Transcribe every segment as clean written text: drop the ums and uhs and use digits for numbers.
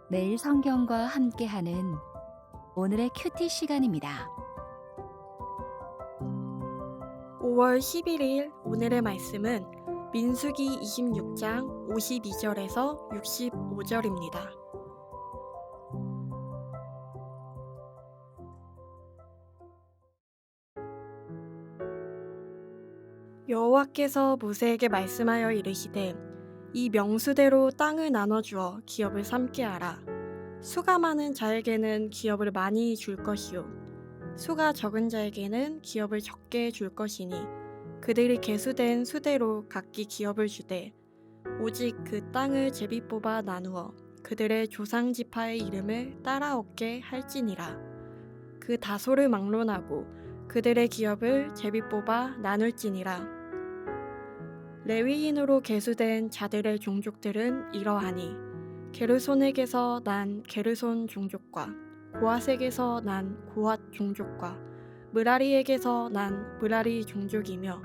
매일 성경과 함께하는 오늘의 큐티 시간입니다. 5월 11일 오늘의 말씀은 민수기 26장 52절에서 65절입니다. 여호와께서 모세에게 말씀하여 이르시되 이 명수대로 땅을 나눠 주어 기업을 삼게 하라. 수가 많은 자에게는 기업을 많이 줄 것이요 수가 적은 자에게는 기업을 적게 줄 것이니 그들이 계수된 수대로 각기 기업을 주되 오직 그 땅을 제비 뽑아 나누어 그들의 조상 지파의 이름을 따라 얻게 할지니라. 그 다소를 막론하고 그들의 기업을 제비 뽑아 나눌지니라. 레위인으로 계수된 자들의 종족들은 이러하니 게르손에게서 난 게르손 종족과 고핫에게서 난 고핫 종족과 므라리에게서 난 므라리 종족이며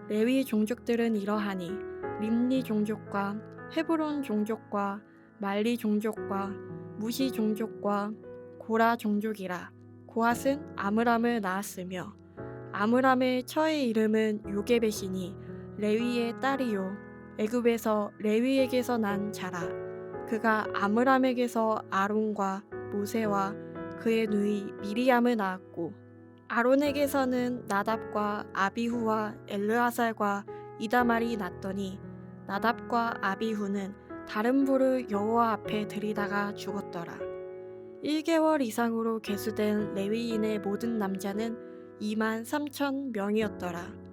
레위 종족들은 이러하니 림니 종족과 헤브론 종족과 말리 종족과 무시 종족과 고라 종족이라. 고핫은 아므람을 낳았으며 아므람의 처의 이름은 요게벳이니 레위의 딸이요 애굽에서 레위에게서 난 자라. 그가 아므람에게서 아론과 모세와 그의 누이 미리암을 낳았고 아론에게서는 나답과 아비후와 엘르아살과 이다말이 났더니 나답과 아비후는 다른 불을 여호와 앞에 들이다가 죽었더라. 1개월 이상으로 계수된 레위인의 모든 남자는 2만 3천 명이었더라.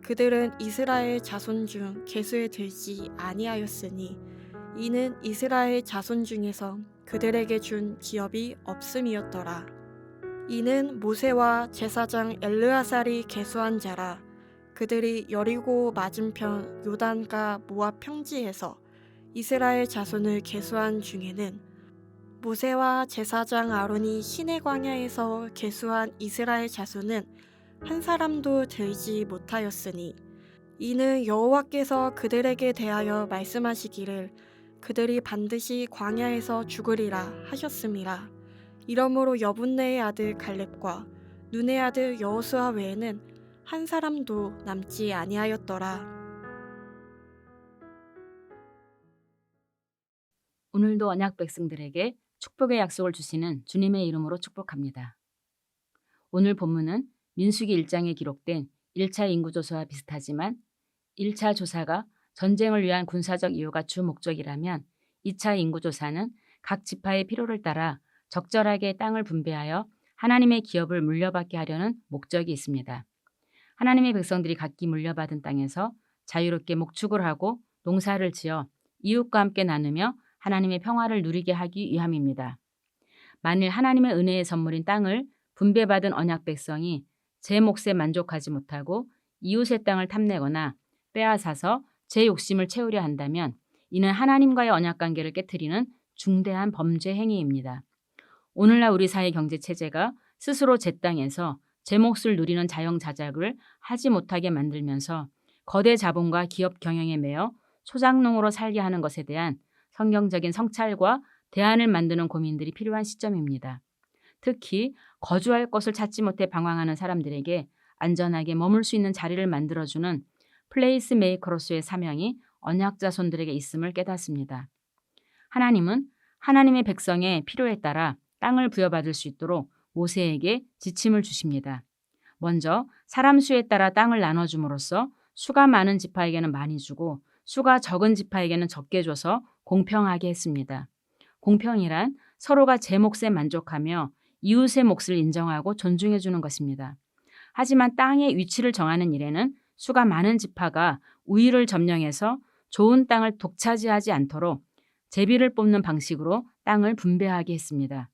그들은 이스라엘 자손 중 계수에 들지 아니하였으니 이는 이스라엘 자손 중에서 그들에게 준 기업이 없음이었더라. 이는 모세와 제사장 엘르아살이 계수한 자라. 그들이 여리고 맞은편 요단가 모압 평지에서 이스라엘 자손을 계수한 중에는 모세와 제사장 아론이 시내 광야에서 계수한 이스라엘 자손은 한 사람도 들지 못하였으니 이는 여호와께서 그들에게 대하여 말씀하시기를 그들이 반드시 광야에서 죽으리라 하셨음이라. 이러므로 여분네의 아들 갈렙과 눈의 아들 여호수아 외에는 한 사람도 남지 아니하였더라. 오늘도 언약 백성들에게 축복의 약속을 주시는 주님의 이름으로 축복합니다. 오늘 본문은 민수기 1장에 기록된 1차 인구조사와 비슷하지만 1차 조사가 전쟁을 위한 군사적 이유가 주 목적이라면 2차 인구조사는 각 지파의 필요를 따라 적절하게 땅을 분배하여 하나님의 기업을 물려받게 하려는 목적이 있습니다. 하나님의 백성들이 각기 물려받은 땅에서 자유롭게 목축을 하고 농사를 지어 이웃과 함께 나누며 하나님의 평화를 누리게 하기 위함입니다. 만일 하나님의 은혜의 선물인 땅을 분배받은 언약 백성이 제 몫에 만족하지 못하고 이웃의 땅을 탐내거나 빼앗아서 제 욕심을 채우려 한다면 이는 하나님과의 언약 관계를 깨트리는 중대한 범죄 행위입니다. 오늘날 우리 사회 경제 체제가 스스로 제 땅에서 제 몫을 누리는 자영자작을 하지 못하게 만들면서 거대 자본과 기업 경영에 매여 소장농으로 살게 하는 것에 대한 성경적인 성찰과 대안을 만드는 고민들이 필요한 시점입니다. 특히 거주할 곳을 찾지 못해 방황하는 사람들에게 안전하게 머물 수 있는 자리를 만들어주는 플레이스 메이커로서의 사명이 언약 자손들에게 있음을 깨닫습니다. 하나님은 하나님의 백성의 필요에 따라 땅을 부여받을 수 있도록 모세에게 지침을 주십니다. 먼저 사람 수에 따라 땅을 나눠줌으로써 수가 많은 지파에게는 많이 주고 수가 적은 지파에게는 적게 줘서 공평하게 했습니다. 공평이란 서로가 제 몫에 만족하며 이웃의 몫을 인정하고 존중해 주는 것입니다. 하지만 땅의 위치를 정하는 일에는 수가 많은 지파가 우위를 점령해서 좋은 땅을 독차지하지 않도록 제비를 뽑는 방식으로 땅을 분배하게 했습니다.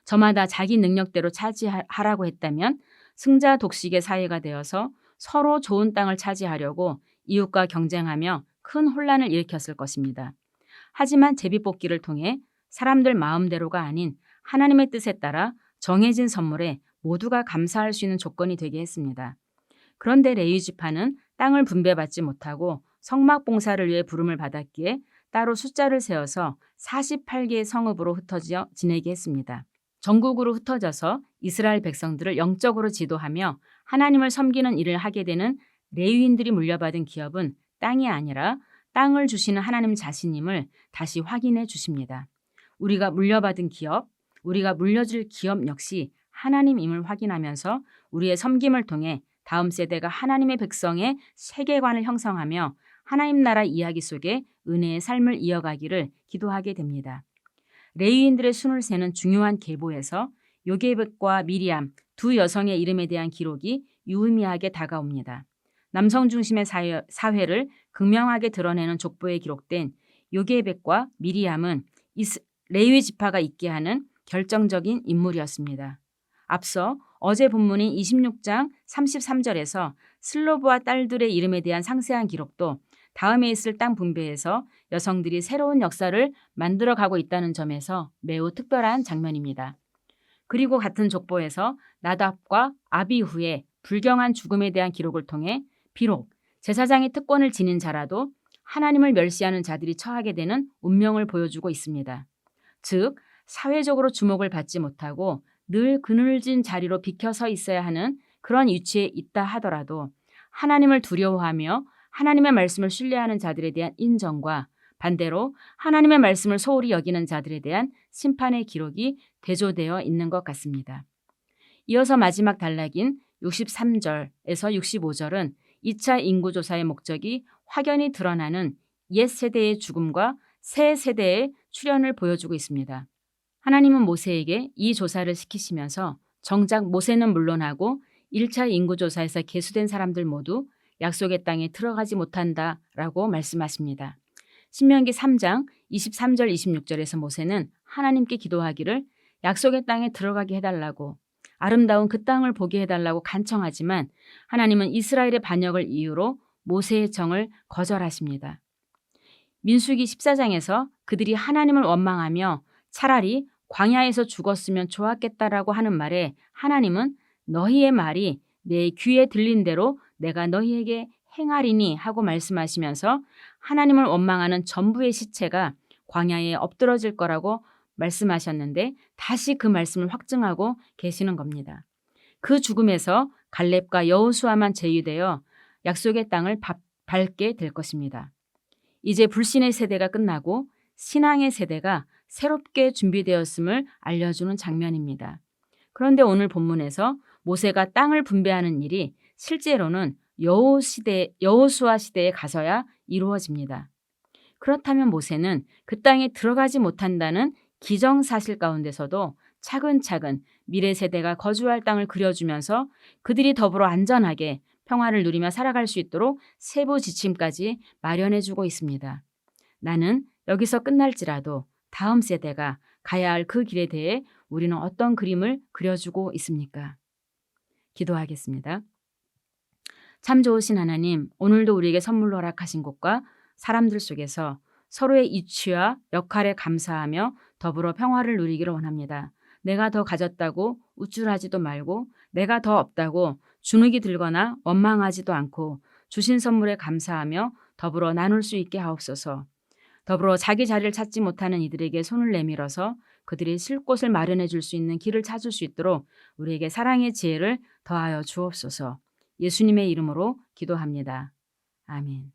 저마다 자기 능력대로 차지하라고 했다면 승자 독식의 사회가 되어서 서로 좋은 땅을 차지하려고 이웃과 경쟁하며 큰 혼란을 일으켰을 것입니다. 하지만 제비뽑기를 통해 사람들 마음대로가 아닌 하나님의 뜻에 따라 정해진 선물에 모두가 감사할 수 있는 조건이 되게 했습니다. 그런데 레위 지파는 땅을 분배받지 못하고 성막 봉사를 위해 부름을 받았기에 따로 숫자를 세워서 48개의 성읍으로 흩어져 지내게 했습니다. 전국으로 흩어져서 이스라엘 백성들을 영적으로 지도하며 하나님을 섬기는 일을 하게 되는 레위인들이 물려받은 기업은 땅이 아니라 땅을 주시는 하나님 자신임을 다시 확인해 주십니다. 우리가 물려받은 기업, 우리가 물려줄 기업 역시 하나님임을 확인하면서 우리의 섬김을 통해 다음 세대가 하나님의 백성의 세계관을 형성하며 하나님 나라 이야기 속에 은혜의 삶을 이어가기를 기도하게 됩니다. 레위인들의 순을 세는 중요한 계보에서 요게벳과 미리암 두 여성의 이름에 대한 기록이 유의미하게 다가옵니다. 남성 중심의 사회를 극명하게 드러내는 족보에 기록된 요게벳과 미리암은 레위 지파가 있게 하는 결정적인 인물이었습니다. 앞서 어제 본문인 26장 33절에서 슬로브와 딸들의 이름에 대한 상세한 기록도 다음에 있을 땅 분배에서 여성들이 새로운 역사를 만들어가고 있다는 점에서 매우 특별한 장면입니다. 그리고 같은 족보에서 나답과 아비후의 불경한 죽음에 대한 기록을 통해 비록 제사장의 특권을 지닌 자라도 하나님을 멸시하는 자들이 처하게 되는 운명을 보여주고 있습니다. 즉 사회적으로 주목을 받지 못하고 늘 그늘진 자리로 비켜 서 있어야 하는 그런 위치에 있다 하더라도 하나님을 두려워하며 하나님의 말씀을 신뢰하는 자들에 대한 인정과 반대로 하나님의 말씀을 소홀히 여기는 자들에 대한 심판의 기록이 대조되어 있는 것 같습니다. 이어서 마지막 단락인 63절에서 65절은 2차 인구조사의 목적이 확연히 드러나는 옛 세대의 죽음과 새 세대의 출현을 보여주고 있습니다. 하나님은 모세에게 이 조사를 시키시면서 정작 모세는 물론하고 1차 인구조사에서 계수된 사람들 모두 약속의 땅에 들어가지 못한다라고 말씀하십니다. 신명기 3장 23절 26절에서 모세는 하나님께 기도하기를 약속의 땅에 들어가게 해달라고 아름다운 그 땅을 보게 해달라고 간청하지만 하나님은 이스라엘의 반역을 이유로 모세의 정을 거절하십니다. 민수기 14장에서 그들이 하나님을 원망하며 차라리 광야에서 죽었으면 좋았겠다라고 하는 말에 하나님은 너희의 말이 내 귀에 들린 대로 내가 너희에게 행하리니 하고 말씀하시면서 하나님을 원망하는 전부의 시체가 광야에 엎드러질 거라고 말씀하셨는데 다시 그 말씀을 확증하고 계시는 겁니다. 그 죽음에서 갈렙과 여호수아만 제외되어 약속의 땅을 밟게 될 것입니다. 이제 불신의 세대가 끝나고 신앙의 세대가 새롭게 준비되었음을 알려주는 장면입니다. 그런데 오늘 본문에서 모세가 땅을 분배하는 일이 실제로는 여호수아 시대에 가서야 이루어집니다. 그렇다면 모세는 그 땅에 들어가지 못한다는 기정사실 가운데서도 차근차근 미래 세대가 거주할 땅을 그려주면서 그들이 더불어 안전하게 평화를 누리며 살아갈 수 있도록 세부 지침까지 마련해주고 있습니다. 나는 여기서 끝날지라도 다음 세대가 가야 할 그 길에 대해 우리는 어떤 그림을 그려주고 있습니까? 기도하겠습니다. 참 좋으신 하나님, 오늘도 우리에게 선물로 허락하신 것과 사람들 속에서 서로의 이치와 역할에 감사하며 더불어 평화를 누리기를 원합니다. 내가 더 가졌다고 우쭐하지도 말고 내가 더 없다고 주눅이 들거나 원망하지도 않고 주신 선물에 감사하며 더불어 나눌 수 있게 하옵소서. 더불어 자기 자리를 찾지 못하는 이들에게 손을 내밀어서 그들이 쉴 곳을 마련해 줄 수 있는 길을 찾을 수 있도록 우리에게 사랑의 지혜를 더하여 주옵소서. 예수님의 이름으로 기도합니다. 아멘.